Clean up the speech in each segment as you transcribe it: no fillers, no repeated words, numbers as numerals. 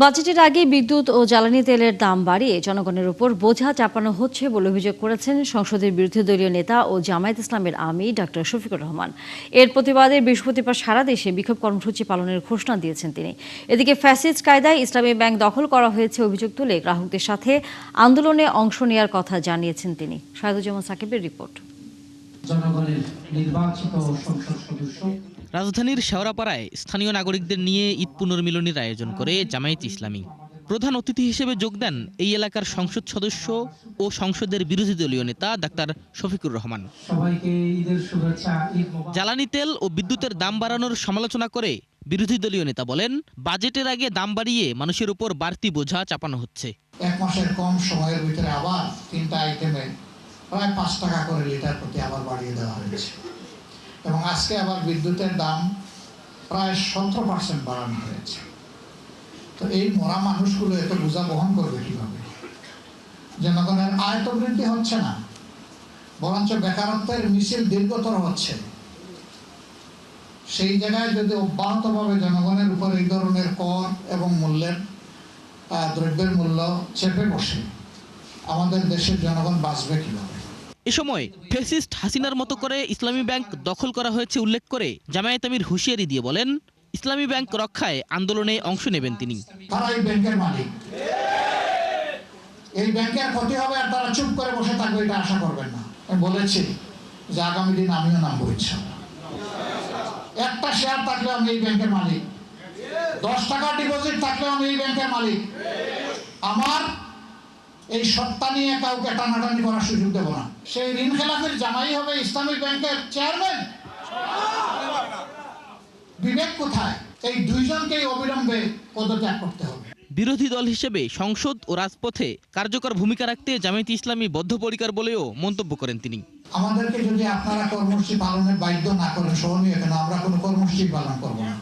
বাজেটের আগে বিদ্যুৎ ও জ্বালানি তেলের দাম বাড়িয়ে জনগণের উপর বোঝা চাপানো হচ্ছে বলে অভিযোগ করেছেন সংসদের বিরোধী দলীয় নেতা ও জামায়াত ইসলামের আমির ডক্টর শফিকুর রহমান। এর প্রতিবাদে বৃহস্পতিবার সারা দেশে বিক্ষোভ কর্মসূচি পালনের ঘোষণা দিয়েছেন তিনি। এদিকে ফ্যাসিস্ট কায়দায় ইসলামী ব্যাংক দখল করা হয়েছে অভিযোগ তুলে গ্রাহকদের সাথে আন্দোলনে অংশ নেওয়ার কথা জানিয়েছেন তিনি। শাহেদুজ্জামান সাকিবের রিপোর্ট। জনগণের নির্বাচিত সংসদ সদস্য রাজধানীর শেওড়াপাড়ায় স্থানীয় নাগরিকদের নিয়ে ঈদ পুনর্মিলনীর আয়োজন করে জামায়াত ইসলামী। প্রধান অতিথি হিসেবে যোগ দেন এই এলাকার সংসদ সদস্য ও সংসদের বিরোধী দলীয় নেতা ডাক্তার শফিকুর রহমান। সবাইকে ঈদের শুভেচ্ছা। জ্বালানি তেল ও বিদ্যুতের দাম বাড়ানোর সমালোচনা করে বিরোধী দলীয় নেতা বলেন, বাজেটের আগে দাম বাড়িয়ে মানুষের উপর বাড়তি বোঝা চাপানো হচ্ছে। এক মাসের কম সময়ের ভিতরে আবার 3টা আইটেমে প্রায় 5 টাকা করে লিটার প্রতি আবার বাড়িয়ে দেওয়া হয়েছে এবং আজকে আবার বিদ্যুতের দাম প্রায় 17% বাড়ানো হয়েছে। তো এই মরা মানুষগুলো এত বোঝা বহন করবে কিভাবে? জনগণের আয় তো বৃদ্ধি হচ্ছে না, বরঞ্চ বেকারত্বের মিছিল দীর্ঘতর হচ্ছে। সেই জায়গায় যদি অব্যাহতভাবে জনগণের উপর এই ধরনের কর এবং দ্রব্যের মূল্য চেপে বসে, আমাদের দেশের জনগণ বাঁচবে কিভাবে? এ সময় ফ্যাসিস্ট হাসিনার মতো করে ইসলামী ব্যাংক দখল করা হয়েছে উল্লেখ করে জামায়াত আমির হুঁশিয়ারি দিয়ে বলেন, ইসলামী ব্যাংক রক্ষায় আন্দোলনে অংশ নেবেন তিনি। তারা এই ব্যাংকের মালিক, এই ব্যাংকের ক্ষতি হবে আর তারা চুপ করে বসে থাকবে এটা আশা করবেন না। আমি বলেছি যে আগামী দিন আমিও নামবো ইনশাআল্লাহ। একটা শেয়ার থাকলে আমি এই ব্যাংকের মালিক, 10 টাকা ডিপোজিট থাকলে আমি এই ব্যাংকের মালিক। আমার এই সত্তা নিয়ে কাউকে টানাটানি করার সুযোগ দেব না। সেই ঋণ খেলাফের জামাই হবে ইসলামিক ব্যাংকের চেয়ারম্যান? বিবেক কোথায়? এই দুইজনকেই অবিলম্বে পদত্যাগ করতে হবে। বিরোধী দল হিসেবে সংসদ ও রাজপথে কার্যকর ভূমিকা রাখতে জামায়াত ইসলামী বদ্ধপরিকর বলেও মন্তব্য করেন তিনি। আমাদেরকে যদি আপনারা কর্মসূচি পালনে বাধ্য না করেন, সহনীয় কেন, আমরা কোনো কর্মসূচি পালন করব না।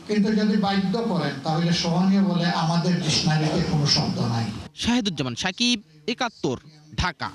কিন্তু যদি বাধ্য করেন তাহলে সহনীয় বলে আমাদের ডিকশনারিতে কোনো শব্দ নাই। শাহেদুজ্জামান সাকিব, ৭১, ঢাকা।